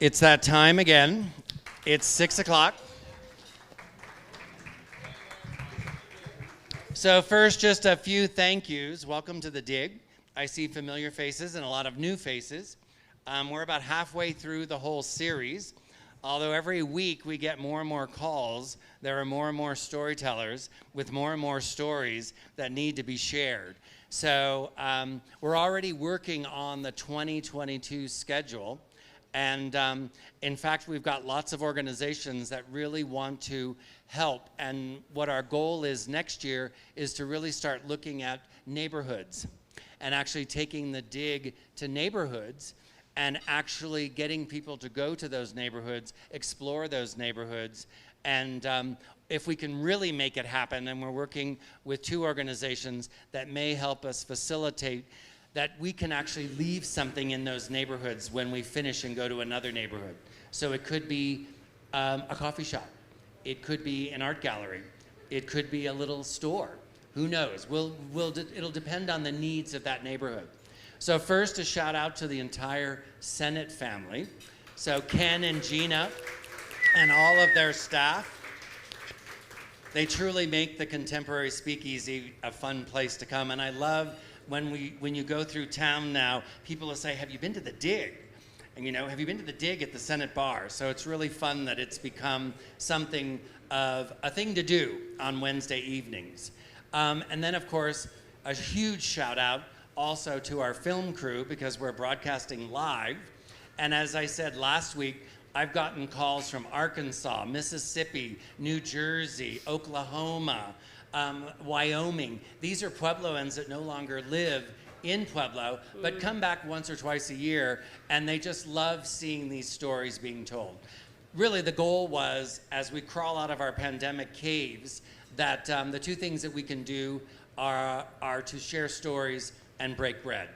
It's that time again. It's 6 o'clock. So first, just a few thank yous. Welcome to the Dig. I see familiar faces and a lot of new faces. We're about halfway through the whole series. Although every week we get more and more calls, there are more and more storytellers with more and more stories that need to be shared. So we're already working on the 2022 schedule. And in fact, we've got lots of organizations that really want to help. And what our goal is next year is to really start looking at neighborhoods and actually taking the Dig to neighborhoods and actually getting people to go to those neighborhoods, explore those neighborhoods. And if we can really make it happen, and we're working with two organizations that may help us facilitate that we can actually leave something in those neighborhoods when we finish and go to another neighborhood. So it could be a coffee shop. It could be an art gallery. It could be a little store. Who knows? It'll depend on the needs of that neighborhood. So first, a shout out to the entire Senate family. So Ken and Gina and all of their staff. They truly make the Contemporary Speakeasy a fun place to come. And I love when you go through town now, people will say, have you been to the Dig? And have you been to the Dig at the Senate bar? So it's really fun that it's become something of a thing to do on Wednesday evenings. And then of course, a huge shout out also to our film crew because we're broadcasting live. And as I said last week, I've gotten calls from Arkansas, Mississippi, New Jersey, Oklahoma, Wyoming. These are Puebloans that no longer live in Pueblo, but come back once or twice a year, and they just love seeing these stories being told. Really, the goal was, as we crawl out of our pandemic caves, that the two things that we can do are to share stories and break bread.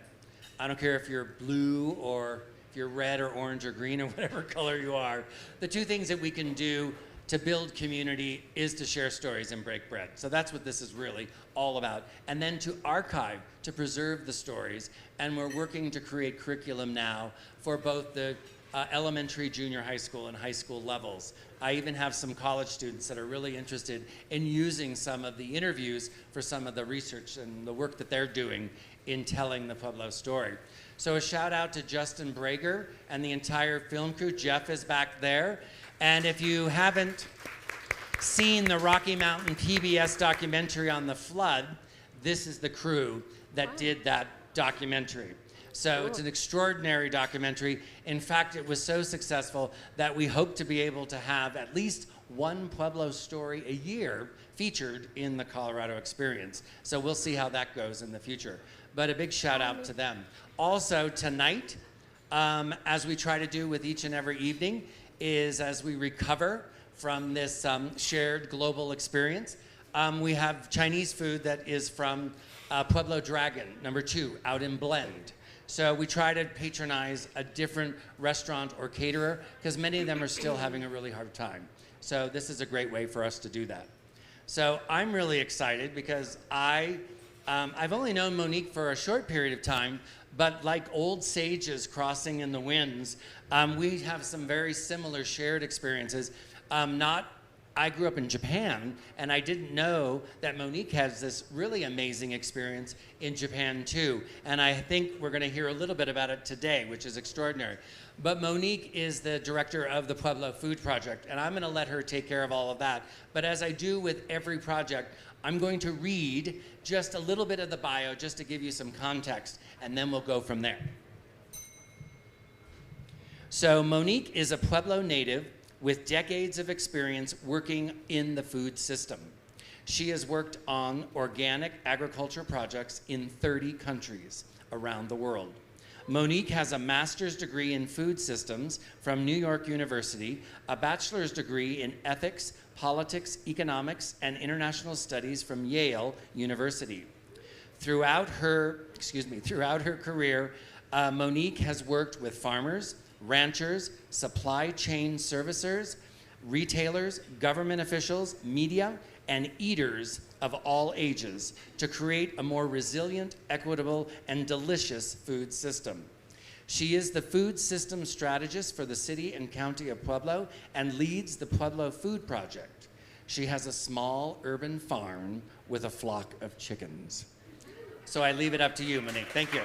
I don't care if you're blue or if you're red or orange or green or whatever color you are. The two things that we can do to build community is to share stories and break bread. So that's what this is really all about. And then to archive, to preserve the stories. And we're working to create curriculum now for both the elementary, junior high school, and high school levels. I even have some college students that are really interested in using some of the interviews for some of the research and the work that they're doing in telling the Pueblo story. So a shout out to Justin Brager and the entire film crew. Jeff is back there. And if you haven't seen the Rocky Mountain PBS documentary on the flood, this is the crew that did that documentary. So it's an extraordinary documentary. In fact, it was so successful that we hope to be able to have at least one Pueblo story a year featured in the Colorado Experience. So we'll see how that goes in the future. But a big shout out to them. Also tonight, as we try to do with each and every evening, is as we recover from this shared global experience, we have Chinese food that is from Pueblo Dragon, #2, out in Blend. So we try to patronize a different restaurant or caterer because many of them are still having a really hard time. So this is a great way for us to do that. So I'm really excited because I've only known Monique for a short period of time, but like old sages crossing in the winds, we have some very similar shared experiences. I grew up in Japan, and I didn't know that Monique has this really amazing experience in Japan too. And I think we're gonna hear a little bit about it today, which is extraordinary. But Monique is the director of the Pueblo Food Project, and I'm gonna let her take care of all of that. But as I do with every project, I'm going to read just a little bit of the bio just to give you some context, and then we'll go from there. So Monique is a Pueblo native with decades of experience working in the food system. She has worked on organic agriculture projects in 30 countries around the world. Monique has a master's degree in food systems from New York University, a bachelor's degree in ethics, politics, economics, and international studies from Yale University. Throughout her career, Monique has worked with farmers, ranchers, supply chain servicers, retailers, government officials, media, and eaters of all ages to create a more resilient, equitable, and delicious food system. She is the Food Systems Strategist for the City and County of Pueblo and leads the Pueblo Food Project. She has a small urban farm with a flock of chickens. So I leave it up to you, Monique. Thank you.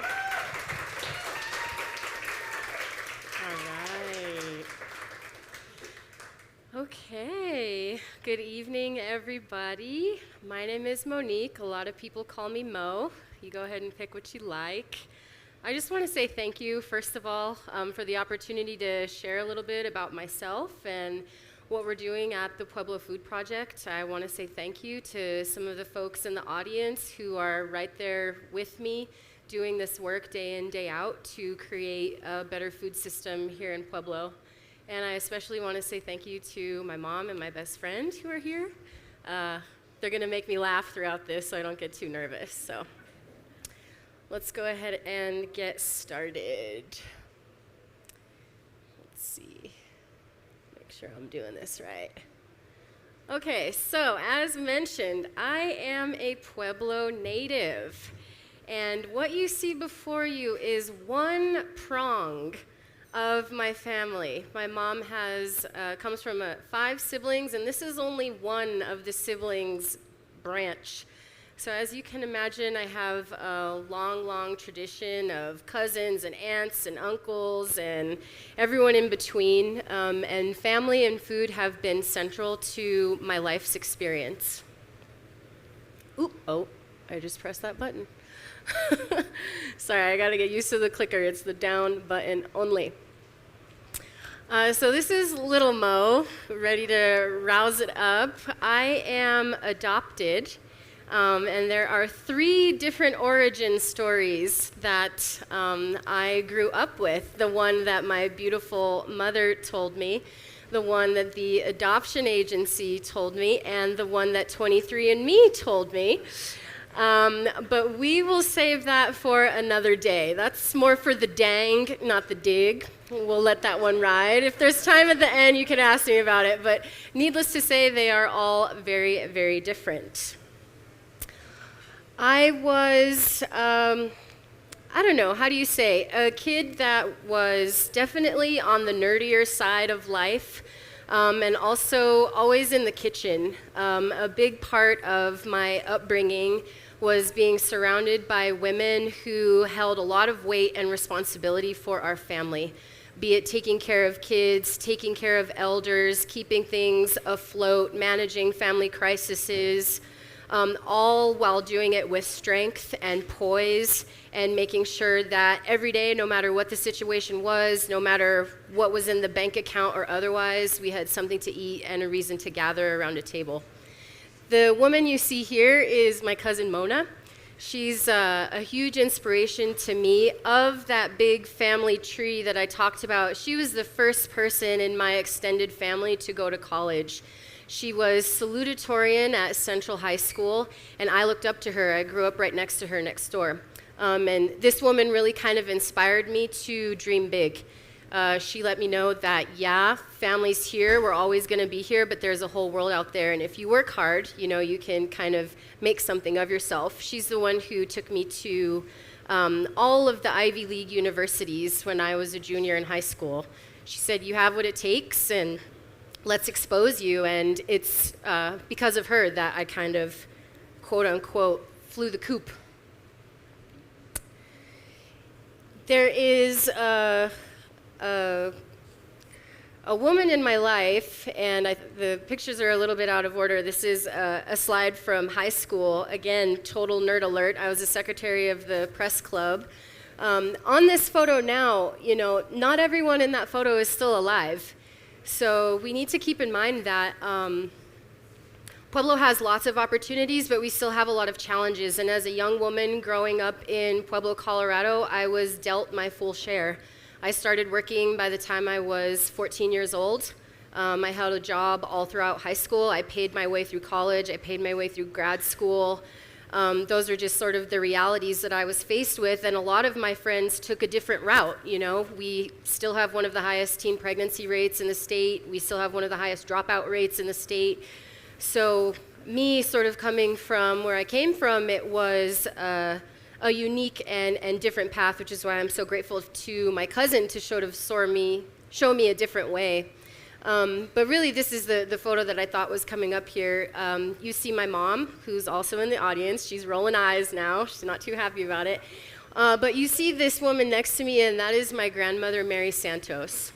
Okay, good evening, everybody. My name is Monique. A lot of people call me Mo. You go ahead and pick what you like. I just want to say thank you, first of all, for the opportunity to share a little bit about myself and what we're doing at the Pueblo Food Project. I want to say thank you to some of the folks in the audience who are right there with me doing this work day in, day out to create a better food system here in Pueblo. And I especially want to say thank you to my mom and my best friend who are here. They're going to make me laugh throughout this so I don't get too nervous. So let's go ahead and get started. Let's see. Make sure I'm doing this right. Okay, so as mentioned, I am a Pueblo native. And what you see before you is one prong of my family. My mom comes from 5 siblings, and this is only one of the siblings' branch. So as you can imagine, I have a long, long tradition of cousins and aunts and uncles and everyone in between. And family and food have been central to my life's experience. I just pressed that button. Sorry, I gotta get used to the clicker. It's the down button only. So this is little Mo, ready to rouse it up. I am adopted, and there are 3 different origin stories that I grew up with. The one that my beautiful mother told me, the one that the adoption agency told me, and the one that 23andMe told me. But we will save that for another day. That's more for the dang, not the dig. We'll let that one ride. If there's time at the end, you can ask me about it. But needless to say, they are all very, very different. I was, I don't know, how do you say, a kid that was definitely on the nerdier side of life. And also always in the kitchen. A big part of my upbringing was being surrounded by women who held a lot of weight and responsibility for our family, be it taking care of kids, taking care of elders, keeping things afloat, managing family crises, all while doing it with strength and poise and making sure that every day, no matter what the situation was, no matter what was in the bank account or otherwise, we had something to eat and a reason to gather around a table. The woman you see here is my cousin Mona. She's a huge inspiration to me. Of that big family tree that I talked about, she was the first person in my extended family to go to college. She was salutatorian at Central High School, and I looked up to her. I grew up right next to her next door. And this woman really kind of inspired me to dream big. She let me know that, yeah, family's here, we're always going to be here, but there's a whole world out there, and if you work hard, you know, you can kind of make something of yourself. She's the one who took me to all of the Ivy League universities when I was a junior in high school. She said, you have what it takes, and let's expose you, and it's because of her that I kind of, quote unquote, flew the coop. There is a woman in my life, and the pictures are a little bit out of order. This is a slide from high school. Again, total nerd alert. I was a secretary of the press club. On this photo now, you know, not everyone in that photo is still alive. So we need to keep in mind that Pueblo has lots of opportunities, but we still have a lot of challenges. And as a young woman growing up in Pueblo, Colorado, I was dealt my full share. I started working by the time I was 14 years old. I held a job all throughout high school. I paid my way through college. I paid my way through grad school. Those are just sort of the realities that I was faced with, and a lot of my friends took a different route. You know, we still have one of the highest teen pregnancy rates in the state. We still have one of the highest dropout rates in the state. So me sort of coming from where I came from, it was a a unique and different path, which is why I'm so grateful to my cousin to show me a different way. But really, this is the photo that I thought was coming up here. You see my mom, who's also in the audience. She's rolling eyes now. She's not too happy about it. But you see this woman next to me, and that is my grandmother, Mary Santos.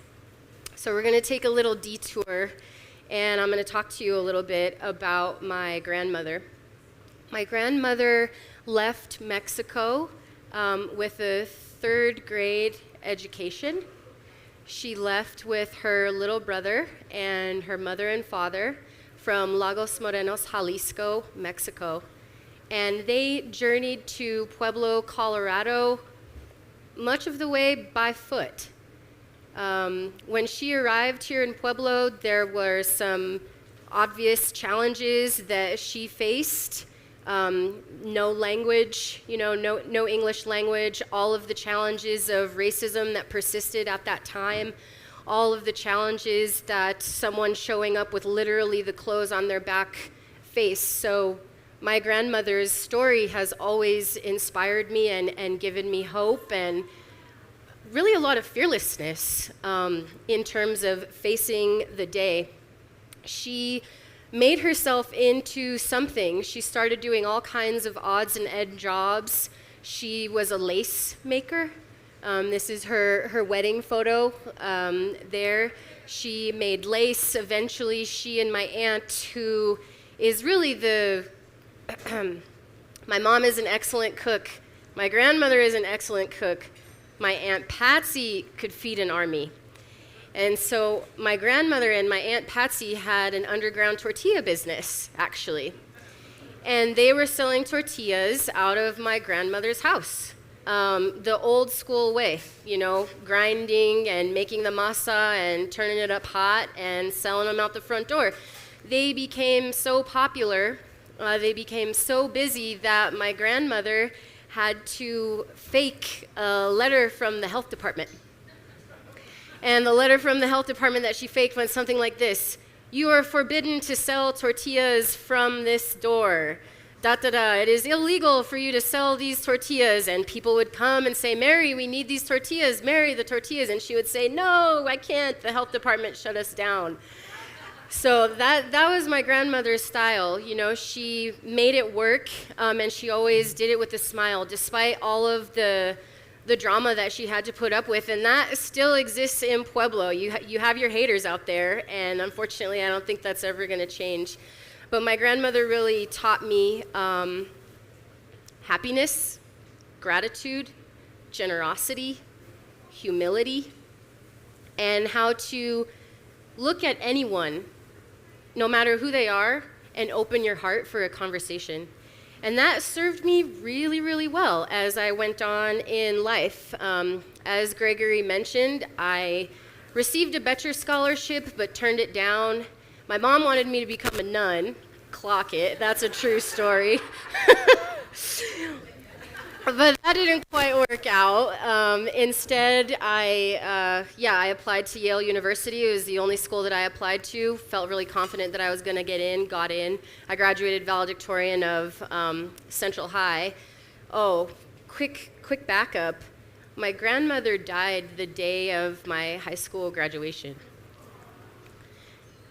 So we're going to take a little detour, and I'm going to talk to you a little bit about my grandmother. My grandmother left Mexico with a third grade education. She left with her little brother and her mother and father from Lagos Morenos, Jalisco, Mexico. And they journeyed to Pueblo, Colorado, much of the way by foot. When she arrived here in Pueblo, there were some obvious challenges that she faced. No language, no English language, all of the challenges of racism that persisted at that time, all of the challenges that someone showing up with literally the clothes on their back faced. So my grandmother's story has always inspired me and given me hope and really a lot of fearlessness in terms of facing the day. She made herself into something. She started doing all kinds of odds and end jobs. She was a lace maker. This is her wedding photo there. She made lace. Eventually, she and my aunt, who is really my mom is an excellent cook. My grandmother is an excellent cook. My Aunt Patsy could feed an army. And so my grandmother and my Aunt Patsy had an underground tortilla business, actually. And they were selling tortillas out of my grandmother's house, the old school way, grinding and making the masa and turning it up hot and selling them out the front door. They became so popular, they became so busy that my grandmother had to fake a letter from the health department. And the letter from the health department that she faked went something like this: "You are forbidden to sell tortillas from this door. It is illegal for you to sell these tortillas." And people would come and say, "Mary, we need these tortillas. Mary, the tortillas." And she would say, "No, I can't. The health department shut us down." So that was my grandmother's style. She made it work, and she always did it with a smile, despite all of the drama that she had to put up with, and that still exists in Pueblo. You have your haters out there, and unfortunately, I don't think that's ever going to change. But my grandmother really taught me happiness, gratitude, generosity, humility, and how to look at anyone, no matter who they are, and open your heart for a conversation. And that served me really, really well as I went on in life. As Gregory mentioned, I received a bachelor scholarship but turned it down. My mom wanted me to become a nun. Clock it, that's a true story. But that didn't quite work out. Instead, I applied to Yale University. It was the only school that I applied to. Felt really confident that I was going to get in, got in. I graduated valedictorian of Central High. Oh, quick backup. My grandmother died the day of my high school graduation.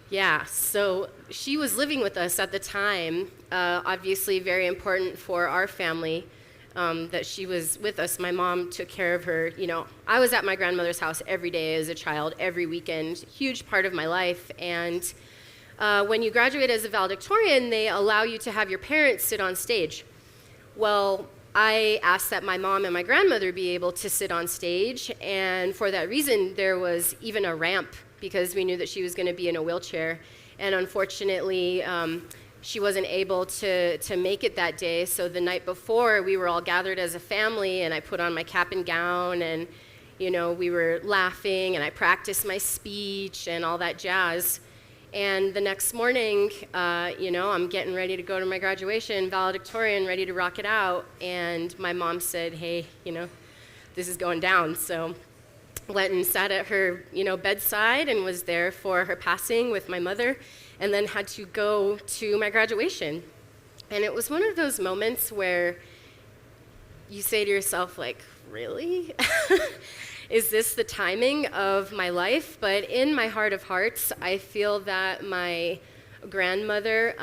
Yeah, so she was living with us at the time. Obviously very important for our family. That she was with us. My mom took care of her. I was at my grandmother's house every day as a child, every weekend, huge part of my life. And when you graduate as a valedictorian, they allow you to have your parents sit on stage. Well, I asked that my mom and my grandmother be able to sit on stage, and for that reason, there was even a ramp because we knew that she was going to be in a wheelchair. And unfortunately, she wasn't able to make it that day, so the night before, we were all gathered as a family, and I put on my cap and gown, and we were laughing, and I practiced my speech and all that jazz. And the next morning, I'm getting ready to go to my graduation, valedictorian, ready to rock it out, and my mom said, "Hey, this is going down." So went and sat at her, bedside and was there for her passing with my mother, and then had to go to my graduation. And it was one of those moments where you say to yourself, like, really? Is this the timing of my life? But in my heart of hearts, I feel that my grandmother's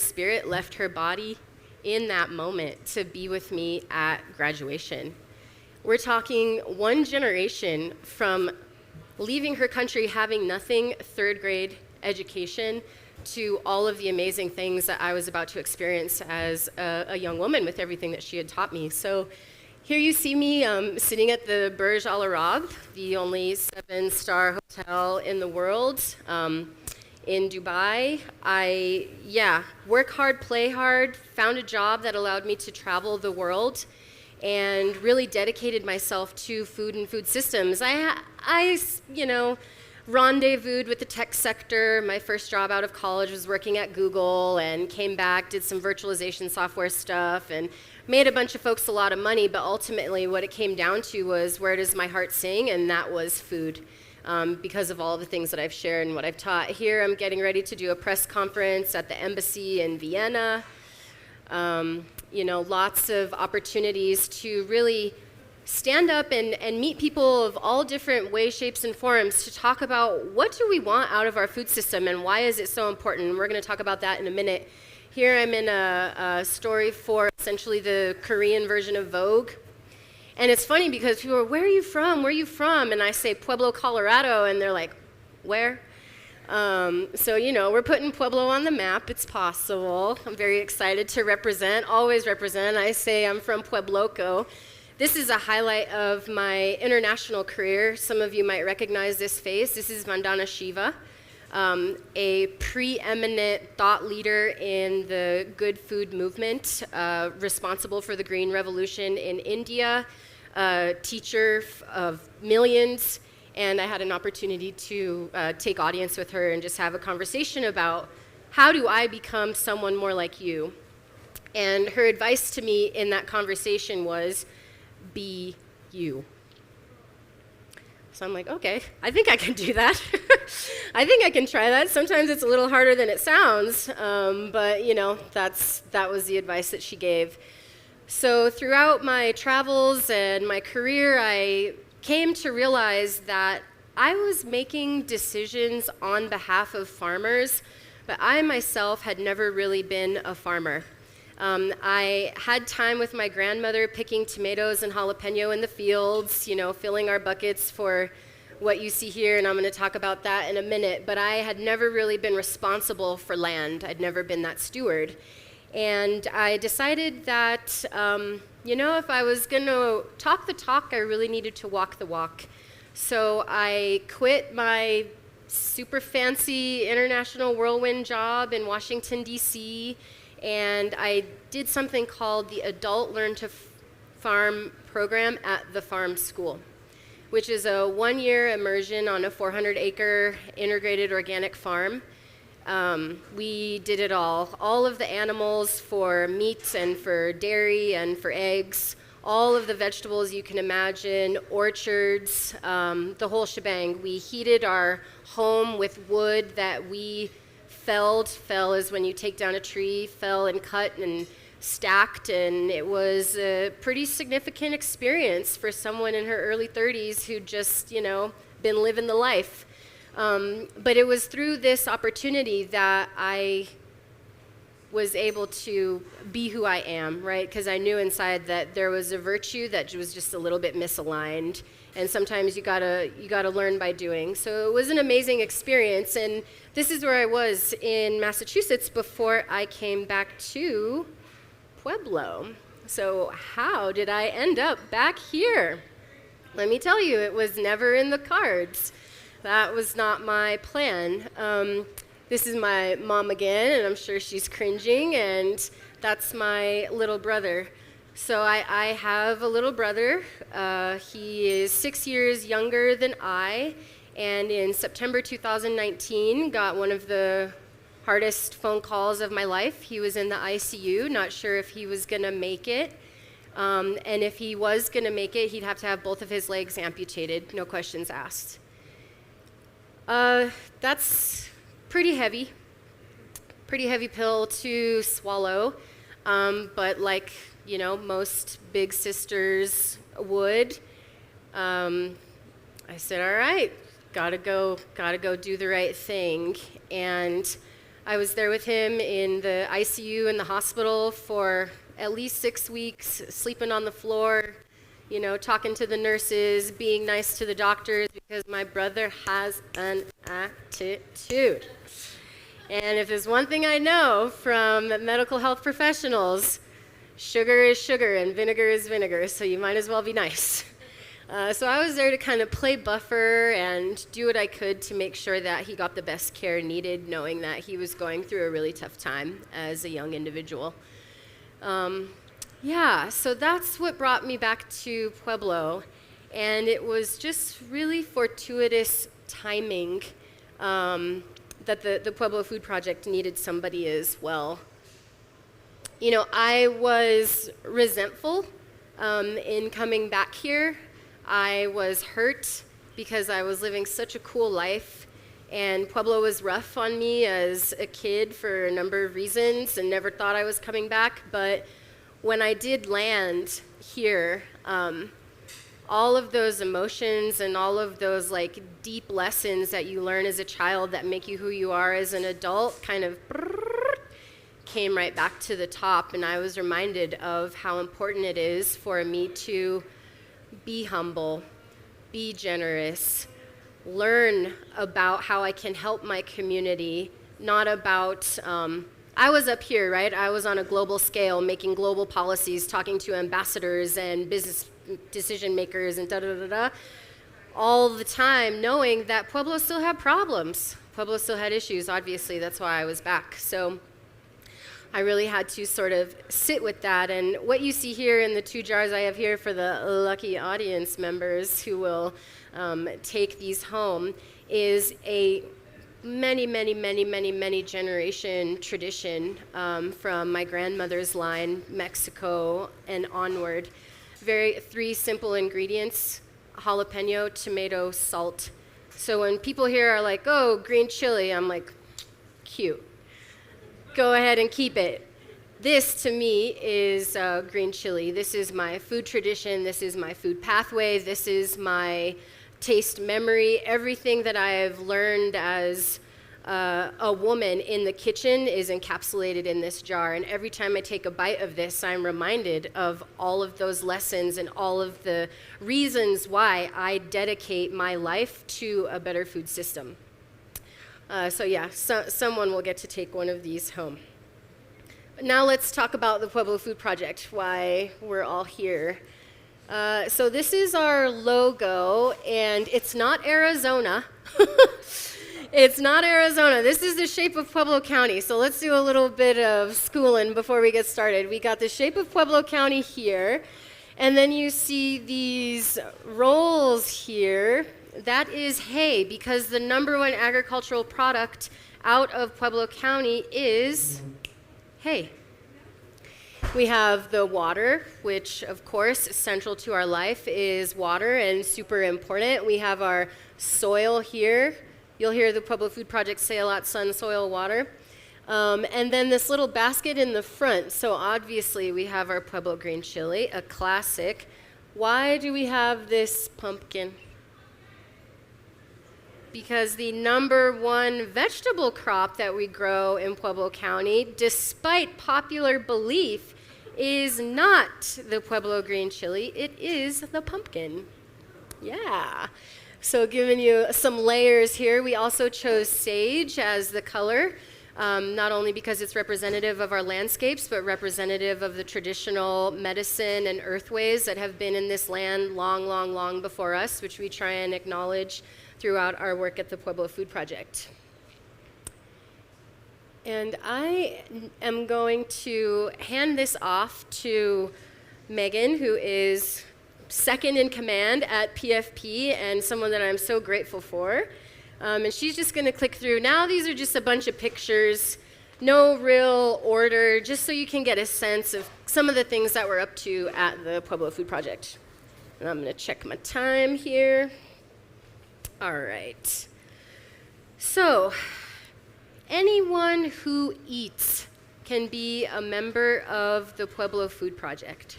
spirit left her body in that moment to be with me at graduation. We're talking one generation from leaving her country having nothing, third grade education, to all of the amazing things that I was about to experience as a young woman with everything that she had taught me. So here you see me sitting at the Burj Al Arab, the only 7-star hotel in the world, in Dubai. I work hard, play hard, found a job that allowed me to travel the world, and really dedicated myself to food and food systems. I rendezvoused with the tech sector. My first job out of college was working at Google, and came back, did some virtualization software stuff, and made a bunch of folks a lot of money, but ultimately what it came down to was, where does my heart sing? And that was food, because of all the things that I've shared and what I've taught. Here I'm getting ready to do a press conference at the embassy in Vienna. Lots of opportunities to really stand up and meet people of all different ways, shapes, and forms to talk about what do we want out of our food system and why is it so important. We're going to talk about that in a minute. Here I'm in a story for essentially the Korean version of Vogue. And it's funny because people are, where are you from? Where are you from? And I say, Pueblo, Colorado. And they're like, where? We're putting Pueblo on the map. It's possible. I'm very excited to represent, always represent. I say I'm from Puebloco. This is a highlight of my international career. Some of you might recognize this face. This is Vandana Shiva, a preeminent thought leader in the good food movement, responsible for the Green Revolution in India, a teacher of millions. And I had an opportunity to take audience with her and just have a conversation about how do I become someone more like you? And her advice to me in that conversation was, be you. So I'm like, okay, I think I can do that. I think I can try that. Sometimes it's a little harder than it sounds, but that was the advice that she gave. So throughout my travels and my career, I came to realize that I was making decisions on behalf of farmers, but I myself had never really been a farmer. I had time with my grandmother picking tomatoes and jalapeno in the fields, filling our buckets for what you see here, and I'm going to talk about that in a minute, but I had never really been responsible for land. I'd never been that steward. And I decided that, if I was going to talk the talk, I really needed to walk the walk. So I quit my super fancy international whirlwind job in Washington, D.C., and I did something called the Adult Learn to Farm program at the farm school, which is a 1-year immersion on a 400-acre integrated organic farm. We did it all of the animals for meat and for dairy and for eggs, all of the vegetables you can imagine, orchards, the whole shebang. We heated our home with wood that we fell is when you take down a tree, fell and cut and stacked, and it was a pretty significant experience for someone in her early 30s who'd just, been living the life. But it was through this opportunity that I was able to be who I am, right? Because I knew inside that there was a virtue that was just a little bit misaligned, and sometimes you gotta learn by doing. So it was an amazing experience, and this is where I was in Massachusetts before I came back to Pueblo. So how did I end up back here? Let me tell you, it was never in the cards. That was not my plan. This is my mom again, and I'm sure she's cringing, and that's my little brother. So I have a little brother. He is 6 years younger than I, and in September 2019, got one of the hardest phone calls of my life. He was in the ICU, not sure if he was gonna make it. And if he was gonna make it, he'd have to have both of his legs amputated, no questions asked. That's pretty heavy pill to swallow. But like, most big sisters would. I said, all right, gotta go do the right thing. And I was there with him in the ICU in the hospital for at least 6 weeks, sleeping on the floor, talking to the nurses, being nice to the doctors, because my brother has an attitude. And if there's one thing I know from medical health professionals, sugar is sugar and vinegar is vinegar, so you might as well be nice. So I was there to kind of play buffer and do what I could to make sure that he got the best care needed, knowing that he was going through a really tough time as a young individual. So that's what brought me back to Pueblo. And it was just really fortuitous timing that the Pueblo Food Project needed somebody as well. I was resentful in coming back here. I was hurt because I was living such a cool life, and Pueblo was rough on me as a kid for a number of reasons and never thought I was coming back. But when I did land here, all of those emotions and all of those deep lessons that you learn as a child that make you who you are as an adult kind of came right back to the top, and I was reminded of how important it is for me to be humble, be generous, learn about how I can help my community, not about, I was up here, right? I was on a global scale, making global policies, talking to ambassadors and business decision makers and da-da-da-da, all the time knowing that Pueblo still had problems. Pueblo still had issues, obviously, that's why I was back. So I really had to sort of sit with that. And what you see here in the 2 jars I have here for the lucky audience members who will take these home is a many generation tradition from my grandmother's line, Mexico and onward. 3 simple ingredients: jalapeno, tomato, salt. So when people here are like, oh, green chili, I'm like, cute. Go ahead and keep it. This, to me, is green chili. This is my food tradition. This is my food pathway. This is my taste memory. Everything that I've learned as a woman in the kitchen is encapsulated in this jar. And every time I take a bite of this, I'm reminded of all of those lessons and all of the reasons why I dedicate my life to a better food system. Someone will get to take one of these home. But now let's talk about the Pueblo Food Project, why we're all here. So this is our logo, and it's not Arizona. It's not Arizona. This is the shape of Pueblo County. So let's do a little bit of schooling before we get started. We got the shape of Pueblo County here, and then you see these rolls here. That is hay, because the #1 agricultural product out of Pueblo County is hay. We have the water, which of course is central to our life, is water and super important. We have our soil here. You'll hear the Pueblo Food Project say a lot, sun, soil, water. And then this little basket in the front. So obviously we have our Pueblo green chili, a classic. Why do we have this pumpkin? Because the #1 vegetable crop that we grow in Pueblo County, despite popular belief, is not the Pueblo green chili, it is the pumpkin. Yeah. So giving you some layers here, we also chose sage as the color, not only because it's representative of our landscapes, but representative of the traditional medicine and earthways that have been in this land long before us, which we try and acknowledge throughout our work at the Pueblo Food Project. And I am going to hand this off to Megan, who is second in command at PFP and someone that I'm so grateful for. And she's just going to click through. Now these are just a bunch of pictures, no real order, just so you can get a sense of some of the things that we're up to at the Pueblo Food Project. And I'm going to check my time here. All right. So, anyone who eats can be a member of the Pueblo Food Project.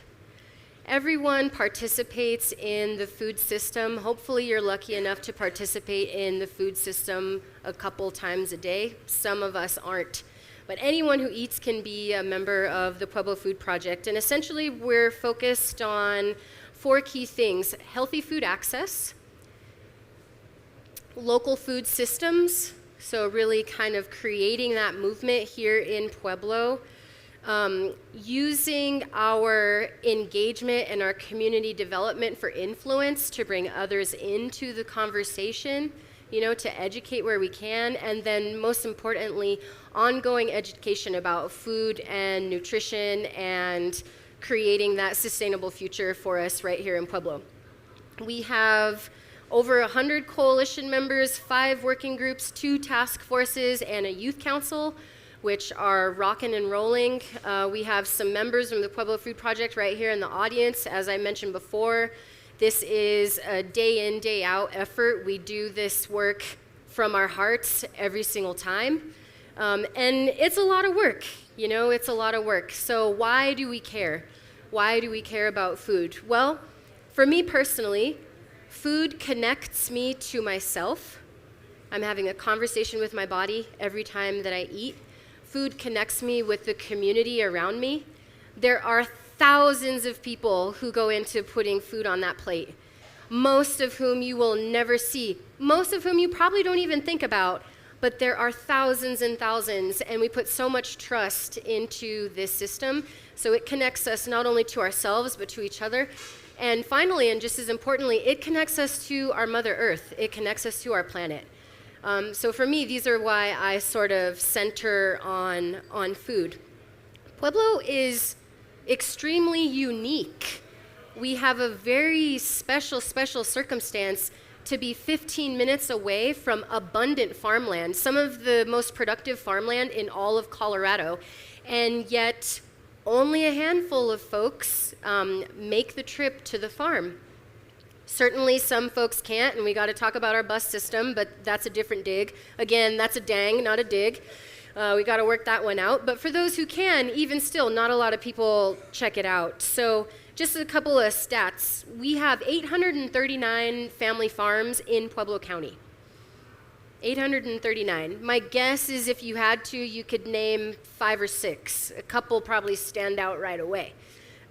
Everyone participates in the food system. Hopefully you're lucky enough to participate in the food system a couple times a day. Some of us aren't. But anyone who eats can be a member of the Pueblo Food Project. And essentially we're focused on 4 key things: healthy food access, local food systems, so really kind of creating that movement here in Pueblo, using our engagement and our community development for influence to bring others into the conversation, to educate where we can, and then most importantly, ongoing education about food and nutrition and creating that sustainable future for us right here in Pueblo. We have over 100 coalition members, 5 working groups, 2 task forces, and a youth council, which are rocking and rolling. We have some members from the Pueblo Food Project right here in the audience. As I mentioned before, this is a day in, day out effort. We do this work from our hearts every single time. And it's a lot of work, it's a lot of work. So why do we care? Why do we care about food? Well, for me personally, food connects me to myself. I'm having a conversation with my body every time that I eat. Food connects me with the community around me. There are thousands of people who go into putting food on that plate, most of whom you will never see, most of whom you probably don't even think about, but there are thousands and thousands, and we put so much trust into this system, so it connects us not only to ourselves, but to each other. And finally, and just as importantly, it connects us to our Mother Earth. It connects us to our planet. So for me, these are why I sort of center on food. Pueblo is extremely unique. We have a very special circumstance to be 15 minutes away from abundant farmland, some of the most productive farmland in all of Colorado, and yet only a handful of folks make the trip to the farm. Certainly some folks can't, and we got to talk about our bus system, but that's a different dig. Again, that's a dang, not a dig. We got to work that one out. But for those who can, even still, not a lot of people check it out. So just a couple of stats. We have 839 family farms in Pueblo County. 839. My guess is if you had to, you could name 5 or 6. A couple probably stand out right away.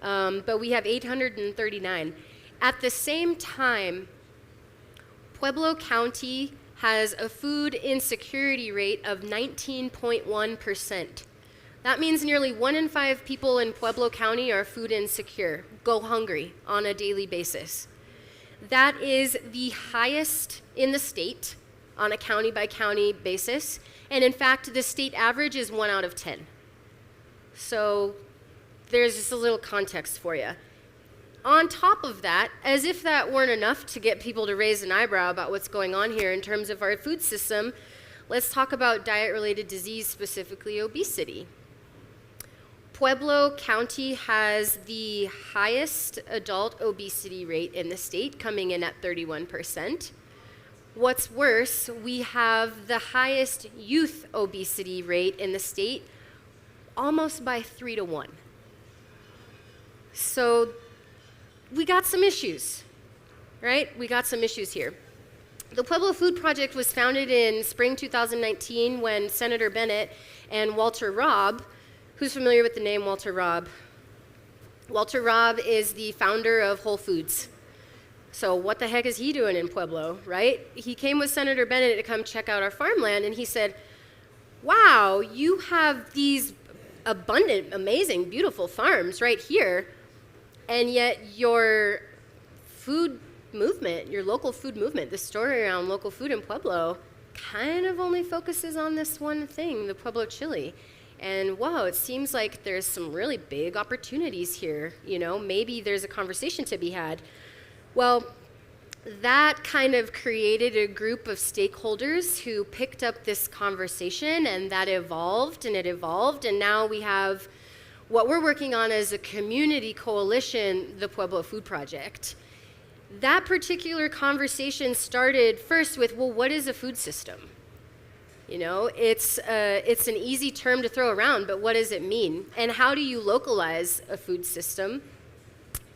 But we have 839. At the same time, Pueblo County has a food insecurity rate of 19.1%. That means nearly 1 in 5 people in Pueblo County are food insecure, go hungry on a daily basis. That is the highest in the state on a county-by-county basis, and in fact, the state average is 1 out of 10. So there's just a little context for you. On top of that, as if that weren't enough to get people to raise an eyebrow about what's going on here in terms of our food system, let's talk about diet-related disease, specifically obesity. Pueblo County has the highest adult obesity rate in the state, coming in at 31%. What's worse, we have the highest youth obesity rate in the state, almost by 3 to 1. So we got some issues, right? We got some issues here. The Pueblo Food Project was founded in spring 2019 when Senator Bennett and Walter Robb, who's familiar with the name Walter Robb? Walter Robb is the founder of Whole Foods. So what the heck is he doing in Pueblo, right? He came with Senator Bennett to come check out our farmland, and he said, wow, you have these abundant, amazing, beautiful farms right here, and yet your food movement, your local food movement, the story around local food in Pueblo kind of only focuses on this one thing, the Pueblo chili. And wow, it seems like there's some really big opportunities here. Maybe there's a conversation to be had. Well, that kind of created a group of stakeholders who picked up this conversation, and that evolved, and now we have what we're working on as a community coalition, the Pueblo Food Project. That particular conversation started first with, well, what is a food system? It's an easy term to throw around, but what does it mean? And how do you localize a food system?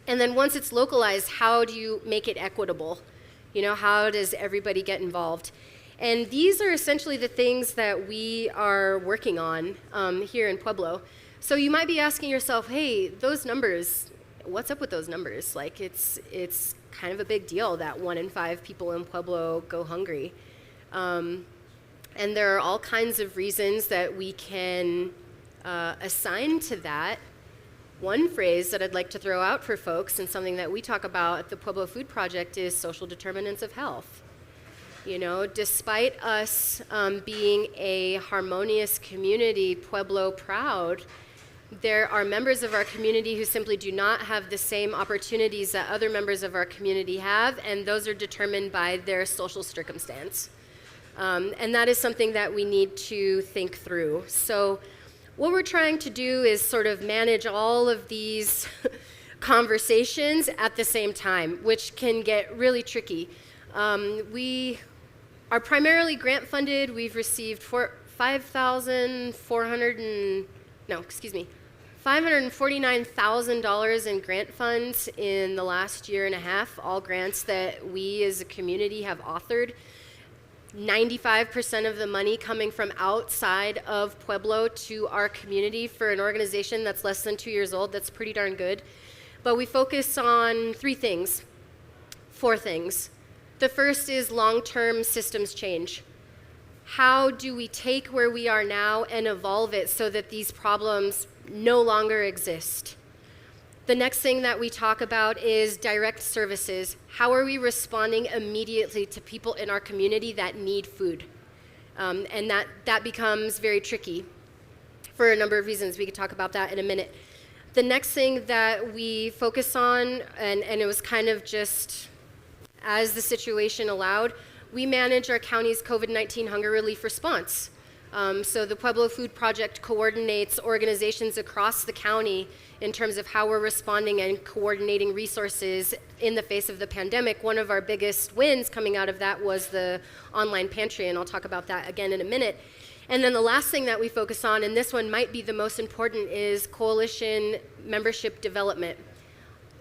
And then once it's localized, how do you make it equitable? How does everybody get involved? And these are essentially the things that we are working on here in Pueblo. So you might be asking yourself, hey, those numbers, what's up with those numbers? Like, it's kind of a big deal that 1 in 5 people in Pueblo go hungry. And there are all kinds of reasons that we can assign to that. One phrase that I'd like to throw out for folks, and something that we talk about at the Pueblo Food Project, is social determinants of health. Despite us being a harmonious community, Pueblo proud, there are members of our community who simply do not have the same opportunities that other members of our community have, and those are determined by their social circumstance. And that is something that we need to think through. So what we're trying to do is sort of manage all of these conversations at the same time, which can get really tricky. We are primarily grant funded. We've received $549,000 in grant funds in the last year and a half, all grants that we as a community have authored. 95% of the money coming from outside of Pueblo to our community for an organization that's less than 2 years old. That's pretty darn good. But we focus on 4 things. The first is long-term systems change. How do we take where we are now and evolve it so that these problems no longer exist? The next thing that we talk about is direct services. How are we responding immediately to people in our community that need food? And that becomes very tricky for a number of reasons. We could talk about that in a minute. The next thing that we focus on, and it was kind of just as the situation allowed, we manage our county's COVID-19 hunger relief response. So the Pueblo Food Project coordinates organizations across the county in terms of how we're responding and coordinating resources in the face of the pandemic. One of our biggest wins coming out of that was the online pantry, and I'll talk about that again in a minute. And then the last thing that we focus on, and this one might be the most important, is coalition membership development.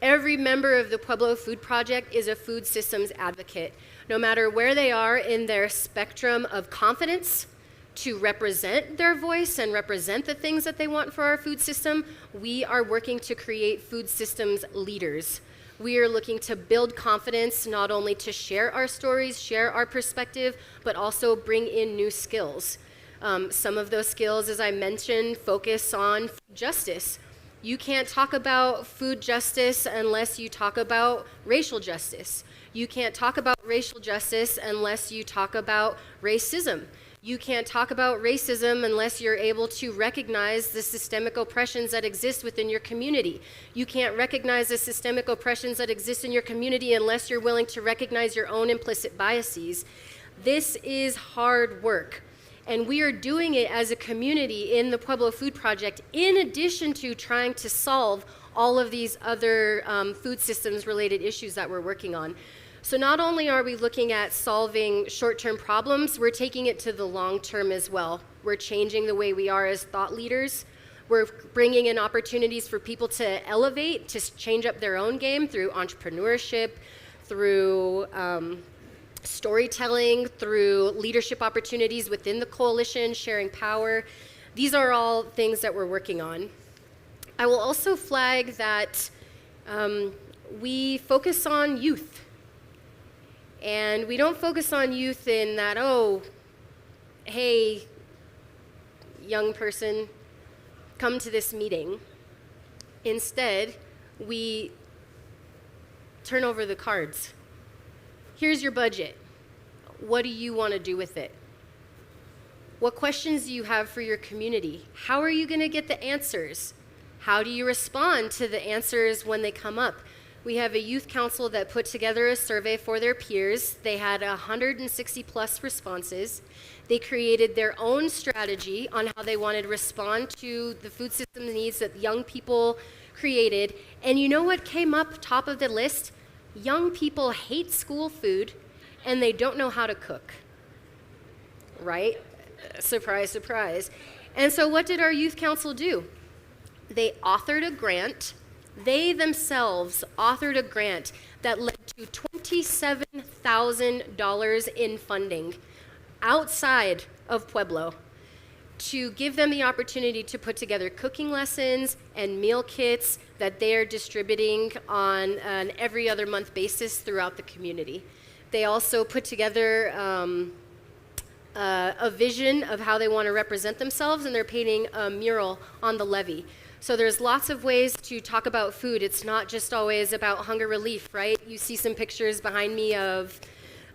Every member of the Pueblo Food Project is a food systems advocate, no matter where they are in their spectrum of confidence to represent their voice and represent the things that they want for our food system. We are working to create food systems leaders. We are looking to build confidence, not only to share our stories, share our perspective, but also bring in new skills. Some of those skills, as I mentioned, focus on food justice. You can't talk about food justice unless you talk about racial justice. You can't talk about racial justice unless you talk about racism. You can't talk about racism unless you're able to recognize the systemic oppressions that exist within your community. You can't recognize the systemic oppressions that exist in your community unless you're willing to recognize your own implicit biases. This is hard work, and we are doing it as a community in the Pueblo Food Project, in addition to trying to solve all of these other food systems related issues that we're working on. So not only are we looking at solving short-term problems, we're taking it to the long term as well. We're changing the way we are as thought leaders. We're bringing in opportunities for people to elevate, to change up their own game through entrepreneurship, through storytelling, through leadership opportunities within the coalition, sharing power. These are all things that we're working on. I will also flag that we focus on youth. And we don't focus on youth in that, oh, hey, young person, come to this meeting. Instead, we turn over the cards. Here's your budget. What do you want to do with it? What questions do you have for your community? How are you going to get the answers? How do you respond to the answers when they come up? We have a youth council that put together a survey for their peers. They had 160 plus responses. They created their own strategy on how they wanted to respond to the food system needs that young people created. And you know what came up top of the list? Young people hate school food and they don't know how to cook, right? Surprise, surprise. And so what did our youth council do? They authored a grant. They themselves authored a grant that led to $27,000 in funding outside of Pueblo to give them the opportunity to put together cooking lessons and meal kits that they are distributing on an every other month basis throughout the community. They also put together a vision of how they want to represent themselves, and they're painting a mural on the levee. So there's lots of ways to talk about food. It's not just always about hunger relief, right? You see some pictures behind me of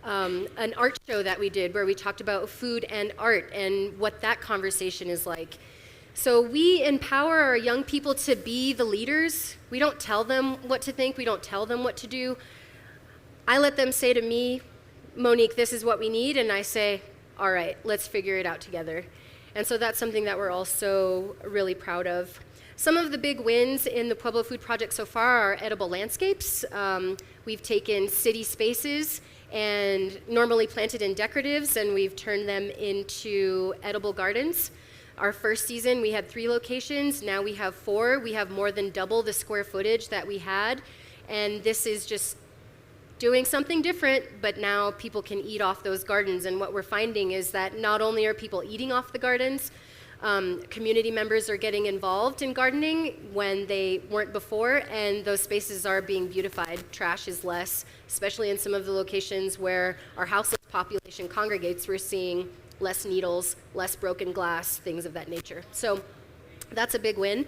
an art show that we did where we talked about food and art and what that conversation is like. So we empower our young people to be the leaders. We don't tell them what to think. We don't tell them what to do. I let them say to me, Monique, this is what we need. And I say, all right, let's figure it out together. And so that's something that we're also really proud of. Some of the big wins in the Pueblo Food Project so far are edible landscapes. We've taken city spaces and normally planted in decoratives, and we've turned them into edible gardens. Our first season, we had 3 locations. Now we have 4. We have more than double the square footage that we had. And this is just doing something different, but now people can eat off those gardens. And what we're finding is that not only are people eating off the gardens, community members are getting involved in gardening when they weren't before, and those spaces are being beautified. Trash is less, especially in some of the locations where our household population congregates. We're seeing less needles, less broken glass, things of that nature. So that's a big win.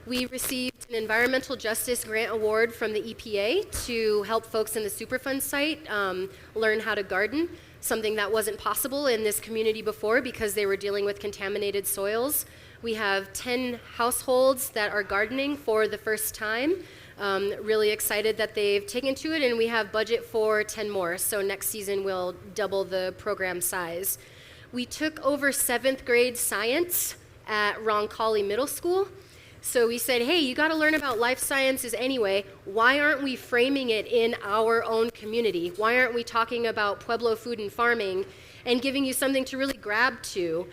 We received an Environmental Justice Grant Award from the EPA to help folks in the Superfund site learn how to garden, something that wasn't possible in this community before because they were dealing with contaminated soils. We have 10 households that are gardening for the first time. Really excited that they've taken to it, and we have budget for 10 more. So next season we'll double the program size. We took over 7th grade science at Roncalli Middle School. So we said, hey, you got to learn about life sciences anyway. Why aren't we framing it in our own community? Why aren't we talking about Pueblo food and farming and giving you something to really grab to?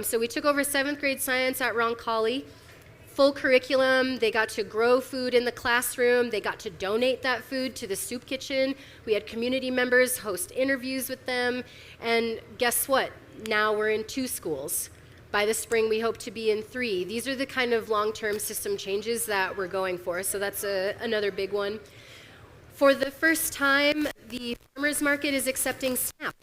So we took over 7th grade science at Roncalli. Full curriculum. They got to grow food in the classroom. They got to donate that food to the soup kitchen. We had community members host interviews with them. And guess what? Now we're in 2 schools. By the spring, we hope to be in 3. These are the kind of long-term system changes that we're going for, so that's another big one. For the first time, the farmers market is accepting SNAP,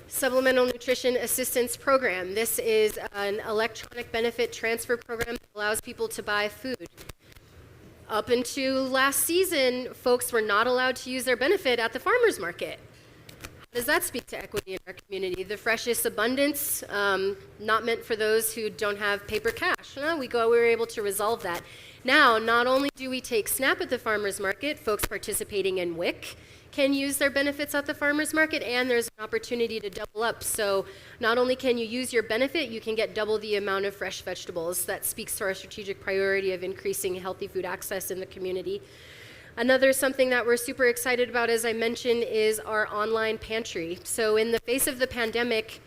Supplemental Nutrition Assistance Program. This is an electronic benefit transfer program that allows people to buy food. Up until last season, folks were not allowed to use their benefit at the farmers market. Does that speak to equity in our community? The freshest abundance, not meant for those who don't have paper cash. No, we were able to resolve that. Now, not only do we take SNAP at the farmers market, folks participating in WIC can use their benefits at the farmers market, and there's an opportunity to double up. So not only can you use your benefit, you can get double the amount of fresh vegetables. That speaks to our strategic priority of increasing healthy food access in the community. Another something that we're super excited about, as I mentioned, is our online pantry. So in the face of the pandemic,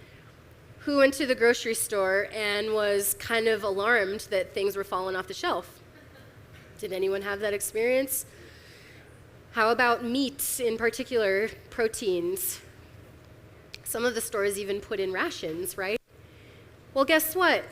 who went to the grocery store and was kind of alarmed that things were falling off the shelf? Did anyone have that experience? How about meats in particular, proteins? Some of the stores even put in rations, right? Well, guess what?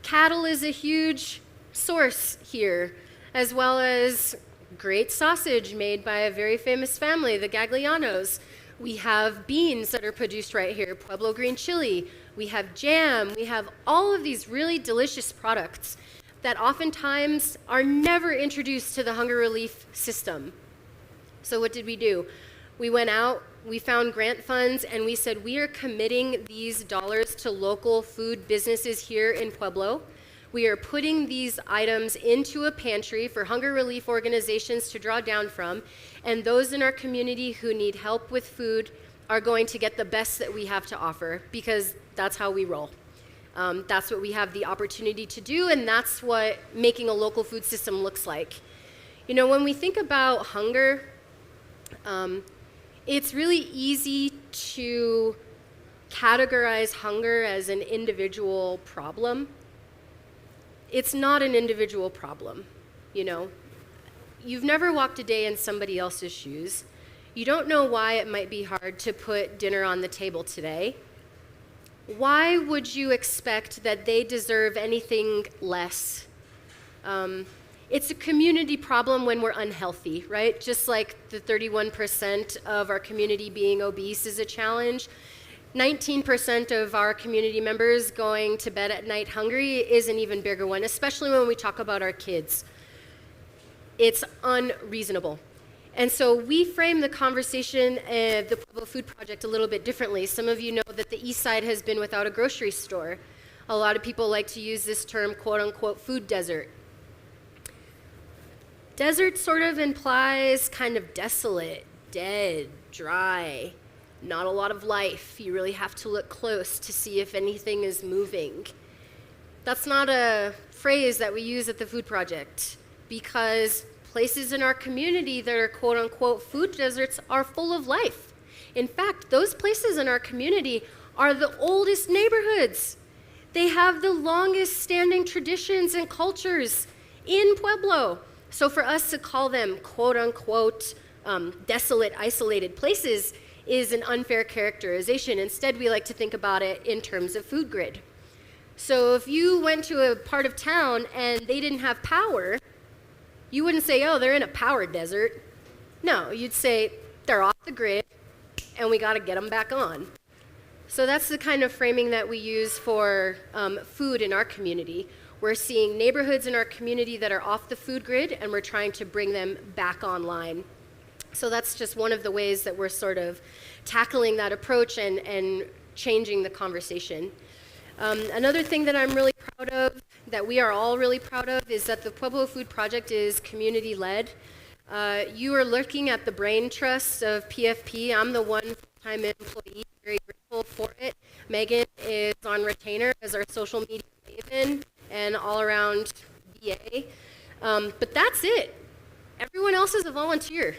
Cattle is a huge source here, as well as great sausage made by a very famous family, the Gaglianos. We have beans that are produced right here, Pueblo green chili. We have jam. We have all of these really delicious products that oftentimes are never introduced to the hunger relief system. So what did we do? We went out, we found grant funds, and we said we are committing these dollars to local food businesses here in Pueblo. We are putting these items into a pantry for hunger relief organizations to draw down from, and those in our community who need help with food are going to get the best that we have to offer, because that's how we roll. That's what we have the opportunity to do, and that's what making a local food system looks like. You know, when we think about hunger, it's really easy to categorize hunger as an individual problem. It's not an individual problem, you know. You've never walked a day in somebody else's shoes. You don't know why it might be hard to put dinner on the table today. Why would you expect that they deserve anything less? It's a community problem when we're unhealthy, right? Just like the 31% of our community being obese is a challenge. 19% of our community members going to bed at night hungry is an even bigger one, especially when we talk about our kids. It's unreasonable. And so we frame the conversation at the Pueblo Food Project a little bit differently. Some of you know that the East Side has been without a grocery store. A lot of people like to use this term, quote unquote, food desert. Desert sort of implies kind of desolate, dead, dry, not a lot of life. You really have to look close to see if anything is moving. That's not a phrase that we use at the Food Project, because places in our community that are quote unquote food deserts are full of life. In fact, those places in our community are the oldest neighborhoods. They have the longest standing traditions and cultures in Pueblo. So for us to call them quote unquote desolate, isolated places is an unfair characterization. Instead, we like to think about it in terms of food grid. So if you went to a part of town and they didn't have power, you wouldn't say, oh, they're in a power desert. No, you'd say they're off the grid and we got to get them back on. So that's the kind of framing that we use for food in our community. We're seeing neighborhoods in our community that are off the food grid, and we're trying to bring them back online. So that's just one of the ways that we're sort of tackling that approach and changing the conversation. Another thing that I'm really proud of, that we are all really proud of, is that the Pueblo Food Project is community-led. You are looking at the brain trust of PFP. I'm the one full-time employee, very grateful for it. Megan is on retainer as our social media maven and all-around BA. But that's it. Everyone else is a volunteer.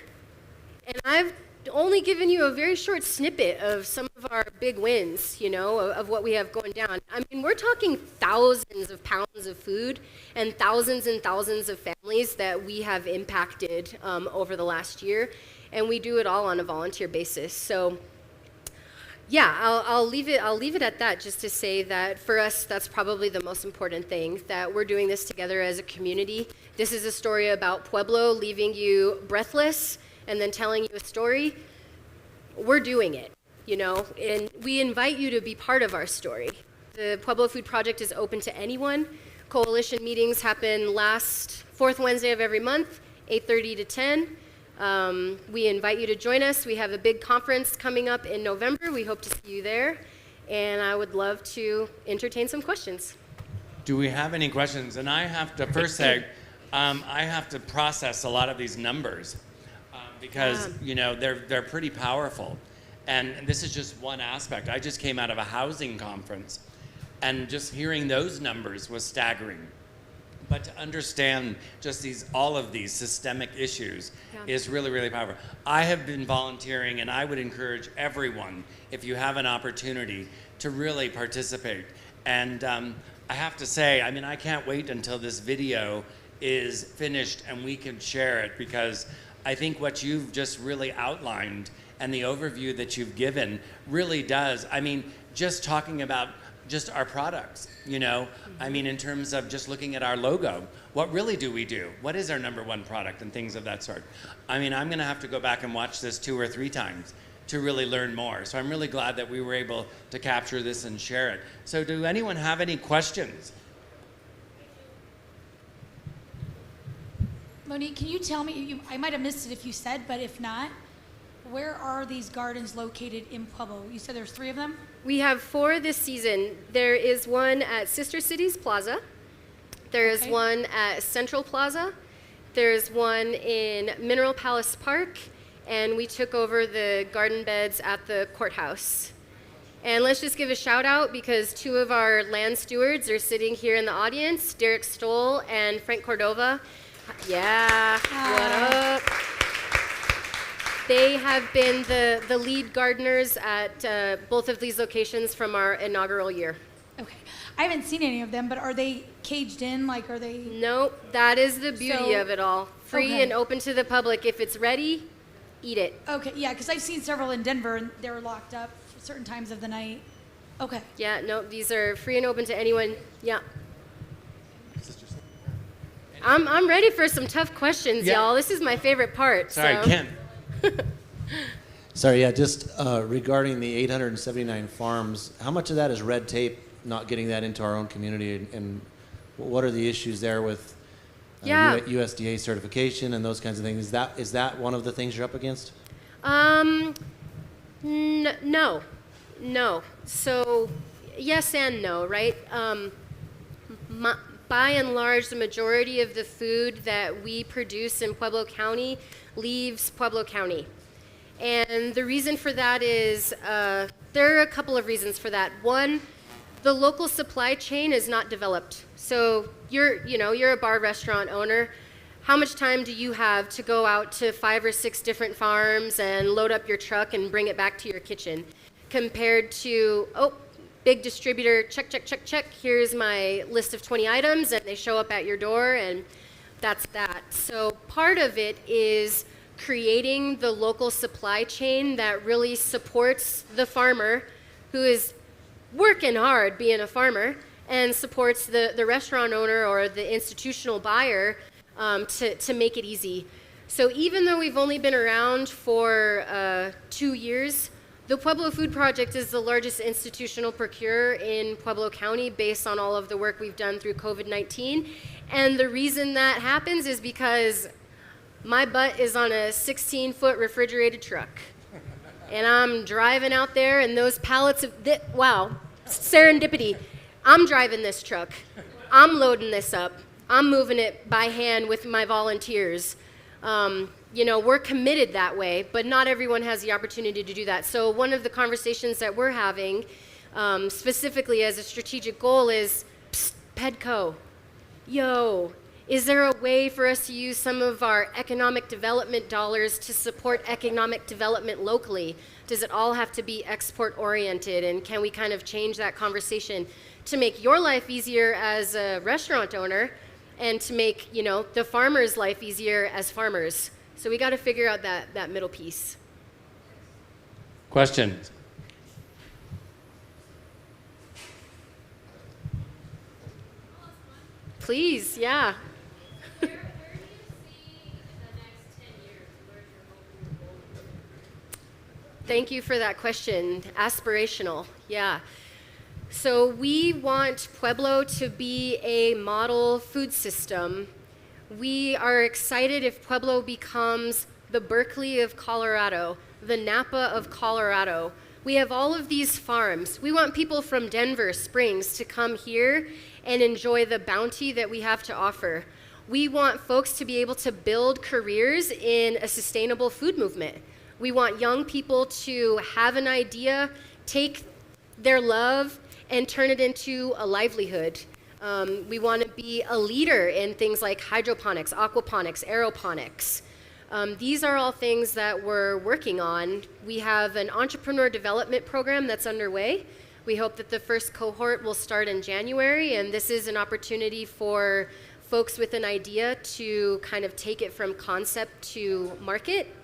And I've only given you a very short snippet of some of our big wins, you know, of what we have going down. I mean, we're talking thousands of pounds of food and thousands of families that we have impacted over the last year, and we do it all on a volunteer basis. So yeah, I'll leave it at that, just to say that for us, that's probably the most important thing, that we're doing this together as a community. This is a story about Pueblo leaving you breathless and then telling you a story. We're doing it, you know, and we invite you to be part of our story. The Pueblo Food Project is open to anyone. Coalition meetings happen last fourth Wednesday of every month, 8:30 to 10. We invite you to join us. We have a big conference coming up in November. We hope to see you there. And I would love to entertain some questions. Do we have any questions? And I have to first say, I have to process a lot of these numbers because, you know, they're pretty powerful. And this is just one aspect. I just came out of a housing conference, and just hearing those numbers was staggering. But to understand just all of these systemic issues is really, really powerful. I have been volunteering, and I would encourage everyone, if you have an opportunity, to really participate. And I have to say, I mean, I can't wait until this video is finished and we can share it, because I think what you've just really outlined and the overview that you've given really does, I mean, just talking about just our products, you know? I mean, in terms of just looking at our logo, what really do we do? What is our number one product and things of that sort? I mean, I'm gonna have to go back and watch this 2 or 3 times to really learn more. So I'm really glad that we were able to capture this and share it. So do anyone have any questions? Monique, can you tell me, I might have missed it if you said, but if not, where are these gardens located in Pueblo? You said there's 3 of them? We have 4 this season. There is one at Sister Cities Plaza. There is one at Central Plaza. There's one in Mineral Palace Park. And we took over the garden beds at the courthouse. And let's just give a shout out, because 2 of our land stewards are sitting here in the audience, Derek Stoll and Frank Cordova. Yeah, what up? They have been the lead gardeners at both of these locations from our inaugural year. Okay. I haven't seen any of them, but are they caged in? Like, are they? Nope, that is the beauty So- of it all. Free Okay. and open to the public. If it's ready, eat it. Okay, yeah, because I've seen several in Denver, and they were locked up for certain times of the night. Okay. Yeah, no, these are free and open to anyone. Yeah. I'm ready for some tough questions, Yeah. y'all. This is my favorite part. Sorry, so. Ken. Sorry, yeah, just regarding the 879 farms, how much of that is red tape, not getting that into our own community, and what are the issues there with Yeah. USDA certification and those kinds of things? Is that one of the things you're up against? No. So, yes and no, right? By and large, the majority of the food that we produce in Pueblo County leaves Pueblo County. And the reason for that is, there are a couple of reasons for that. One, the local supply chain is not developed. So you're a bar restaurant owner. How much time do you have to go out to 5 or 6 different farms and load up your truck and bring it back to your kitchen? Compared to, big distributor, check, here's my list of 20 items, and they show up at your door, and that's that. So part of it is creating the local supply chain that really supports the farmer who is working hard being a farmer and supports the restaurant owner or the institutional buyer to make it easy. So even though we've only been around for 2 years, the Pueblo Food Project is the largest institutional procurer in Pueblo County based on all of the work we've done through COVID-19. And the reason that happens is because my butt is on a 16-foot refrigerated truck. And I'm driving out there, and those pallets of, wow, serendipity. I'm driving this truck. I'm loading this up. I'm moving it by hand with my volunteers. We're committed that way, but not everyone has the opportunity to do that. So one of the conversations that we're having, specifically as a strategic goal, is, Psst, Pedco, is there a way for us to use some of our economic development dollars to support economic development locally? Does it all have to be export oriented? And can we kind of change that conversation to make your life easier as a restaurant owner and to make, the farmer's life easier as farmers? So we got to figure out that middle piece. Question. Please, yeah. Where do you see the next 10 years? Where's your hope and your goal? Thank you for that question. Aspirational, yeah. So we want Pueblo to be a model food system. We are excited if Pueblo becomes the Berkeley of Colorado, the Napa of Colorado. We have all of these farms. We want people from Denver Springs to come here and enjoy the bounty that we have to offer. We want folks to be able to build careers in a sustainable food movement. We want young people to have an idea, take their love, and turn it into a livelihood. We want to be a leader in things like hydroponics, aquaponics, aeroponics. These are all things that we're working on. We have an entrepreneur development program that's underway. We hope that the first cohort will start in January, and this is an opportunity for folks with an idea to kind of take it from concept to market.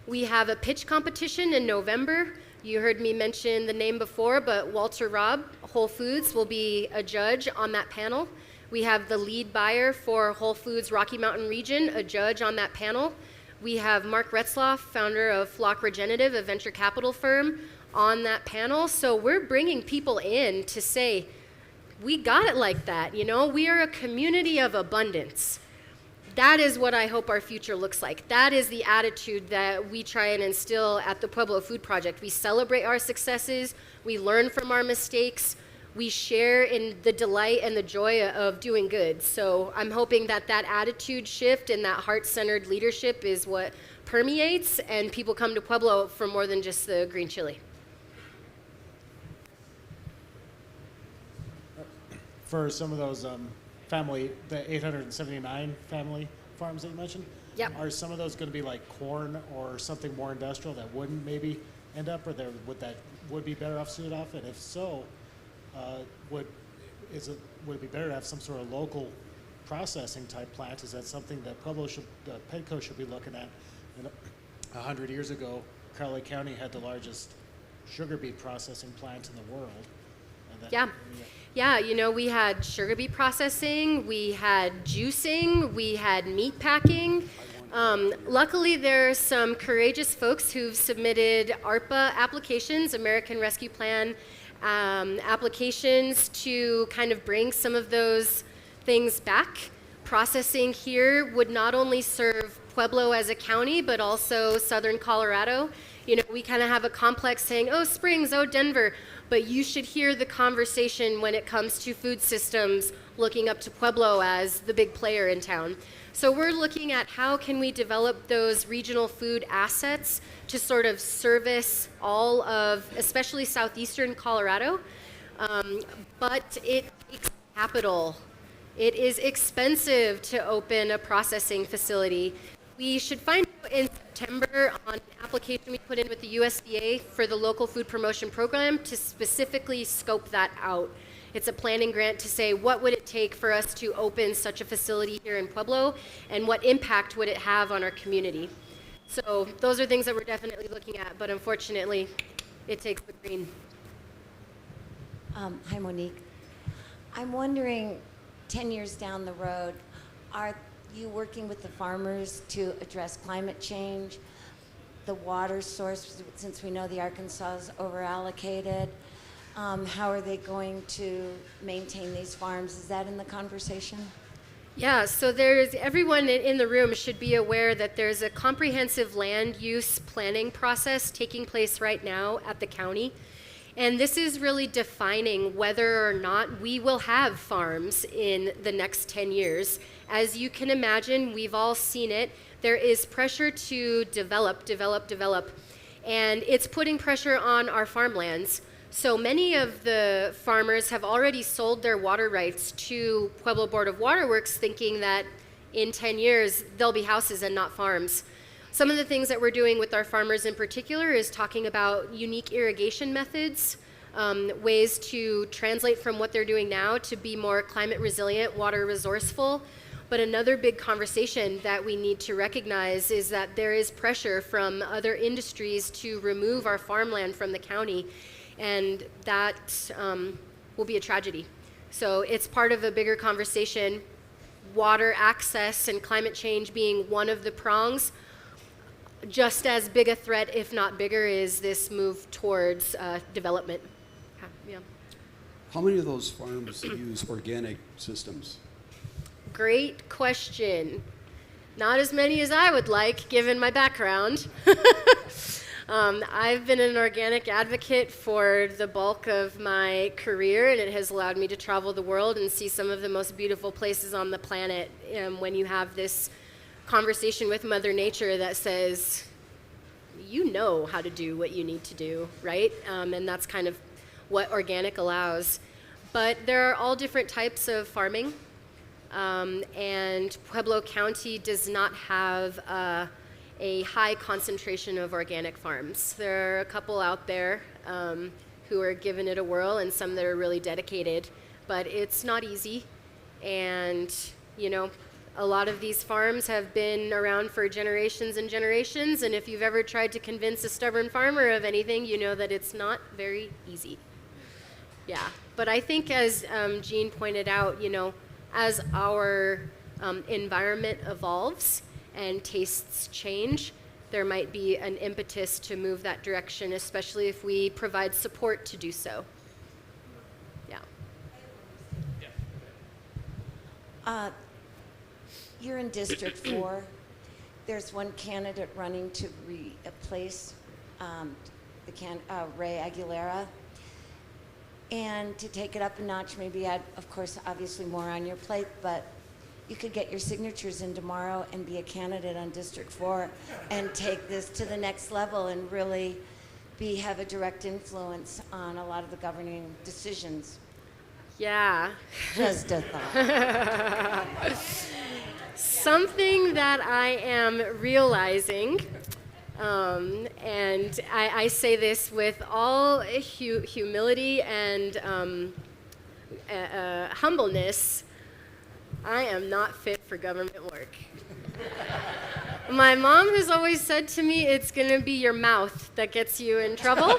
We have a pitch competition in November. You heard me mention the name before, but Walter Robb, Whole Foods, will be a judge on that panel. We have the lead buyer for Whole Foods Rocky Mountain region, a judge on that panel. We have Mark Retzloff, founder of Flock Regenerative, a venture capital firm, on that panel. So we're bringing people in to say, we got it like that, we are a community of abundance. That is what I hope our future looks like. That is the attitude that we try and instill at the Pueblo Food Project. We celebrate our successes, we learn from our mistakes, we share in the delight and the joy of doing good. So I'm hoping that attitude shift and that heart-centered leadership is what permeates, and people come to Pueblo for more than just the green chili. For some of those family, the 879 family farms that you mentioned. Yep. Are some of those going to be like corn or something more industrial that wouldn't maybe end up, or would be better off suited off? And if so, would it be better to have some sort of local processing type plant? Is that something that Pedco should be looking at? 100 years ago, Pueblo County had the largest sugar beet processing plant in the world. And that, Yeah, we had sugar beet processing, we had juicing, we had meat packing. Luckily, there are some courageous folks who've submitted ARPA applications, American Rescue Plan applications, to kind of bring some of those things back. Processing here would not only serve Pueblo as a county, but also southern Colorado. We kind of have a complex saying, oh, Springs, oh, Denver, but you should hear the conversation when it comes to food systems looking up to Pueblo as the big player in town. So we're looking at how can we develop those regional food assets to sort of service all of, especially southeastern Colorado, but it takes capital. It is expensive to open a processing facility. We should find out in September on an application we put in with the USDA for the local food promotion program to specifically scope that out. It's a planning grant to say what would it take for us to open such a facility here in Pueblo, and what impact would it have on our community. So those are things that we're definitely looking at, but unfortunately, it takes the green. Hi, Monique. I'm wondering, 10 years down the road, are you working with the farmers to address climate change, the water source, since we know the Arkansas is overallocated? How are they going to maintain these farms? Is that in the conversation? Yeah, so everyone in the room should be aware that there's a comprehensive land use planning process taking place right now at the county. And this is really defining whether or not we will have farms in the next 10 years. As you can imagine, we've all seen it. There is pressure to develop. And it's putting pressure on our farmlands. So many of the farmers have already sold their water rights to Pueblo Board of Waterworks, thinking that in 10 years, there'll be houses and not farms. Some of the things that we're doing with our farmers in particular is talking about unique irrigation methods, ways to translate from what they're doing now to be more climate resilient, water resourceful. But another big conversation that we need to recognize is that there is pressure from other industries to remove our farmland from the county, and that will be a tragedy. So it's part of a bigger conversation, water access and climate change being one of the prongs. Just as big a threat, if not bigger, is this move towards development. Yeah. How many of those farms use organic systems? Great question. Not as many as I would like, given my background. I've been an organic advocate for the bulk of my career, and it has allowed me to travel the world and see some of the most beautiful places on the planet. When you have this conversation with Mother Nature that says, you know how to do what you need to do, right? And that's kind of what organic allows. But there are all different types of farming, and Pueblo County does not have a high concentration of organic farms. There are a couple out there who are giving it a whirl, and some that are really dedicated, but it's not easy. And, a lot of these farms have been around for generations and generations, and if you've ever tried to convince a stubborn farmer of anything, you know that it's not very easy. Yeah, but I think as Jean pointed out, as our environment evolves and tastes change, there might be an impetus to move that direction, especially if we provide support to do so. Yeah. You're in District 4. There's one candidate running to replace Ray Aguilera. And to take it up a notch, maybe add, of course, obviously more on your plate, but you could get your signatures in tomorrow and be a candidate on District 4 and take this to the next level and really have a direct influence on a lot of the governing decisions. Yeah. Just a thought. Something that I am realizing, and I say this with all humility and humbleness, I am not fit for government work. My mom has always said to me, it's going to be your mouth that gets you in trouble.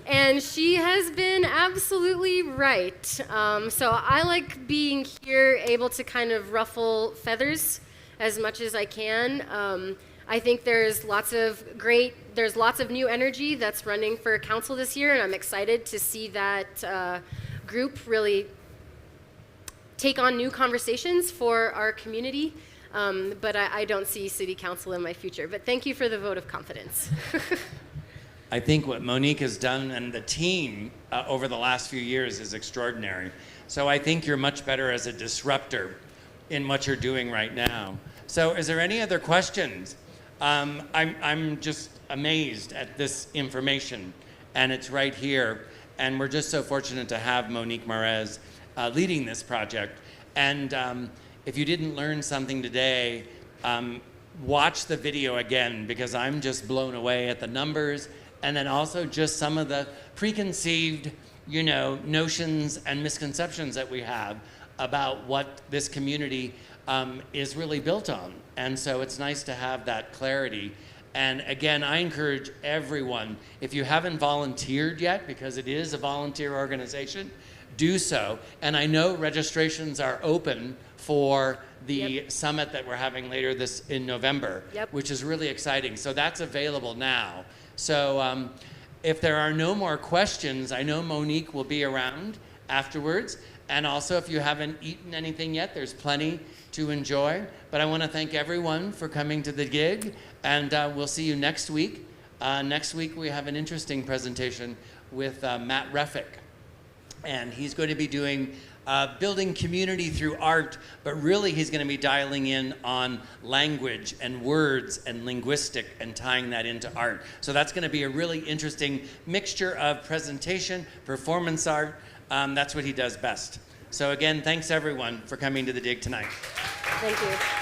And she has been absolutely right. So I like being here, able to kind of ruffle feathers as much as I can. I think there's lots of new energy that's running for council this year, and I'm excited to see that group really take on new conversations for our community. But I don't see city council in my future. But thank you for the vote of confidence. I think what Monique has done and the team over the last few years is extraordinary. So I think you're much better as a disruptor in what you're doing right now. So is there any other questions? I'm just amazed at this information, and it's right here. And we're just so fortunate to have Monique Marez leading this project. And if you didn't learn something today, watch the video again, because I'm just blown away at the numbers, and then also just some of the preconceived, notions and misconceptions that we have about what this community is really built on. And so it's nice to have that clarity. And again, I encourage everyone, if you haven't volunteered yet, because it is a volunteer organization, do so. And I know registrations are open for the summit that we're having later in November, which is really exciting. So that's available now. So if there are no more questions, I know Monique will be around afterwards. And also, if you haven't eaten anything yet, there's plenty to enjoy. But I want to thank everyone for coming to the gig, and we'll see you next week. Next week, we have an interesting presentation with Matt Reffick. And he's going to be doing building community through art, but really he's going to be dialing in on language and words and linguistic and tying that into art. So that's going to be a really interesting mixture of presentation, performance art. That's what he does best. So again, thanks everyone for coming to the dig tonight. Thank you.